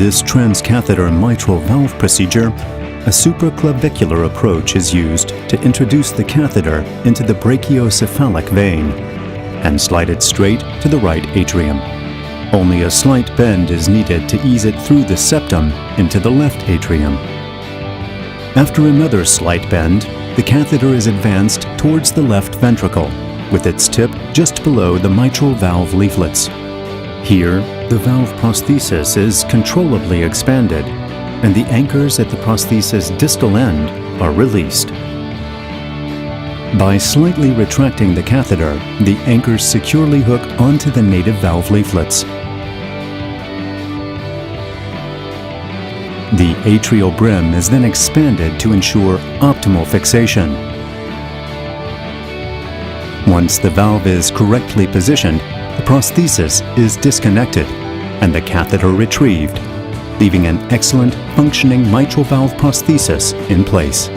this transcatheter mitral valve procedure, a supraclavicular approach is used to introduce the catheter into the brachiocephalic vein and slide it straight to the right atrium. Only a slight bend is needed to ease it through the septum into the left atrium. After another slight bend, the catheter is advanced towards the left ventricle, with its tip just below the mitral valve leaflets. Here, the valve prosthesis is controllably expanded, and the anchors at the prosthesis distal end are released. By slightly retracting the catheter, the anchors securely hook onto the native valve leaflets. The atrial brim is then expanded to ensure optimal fixation. Once the valve is correctly positioned, the prosthesis is disconnected and the catheter retrieved, leaving an excellent functioning mitral valve prosthesis in place.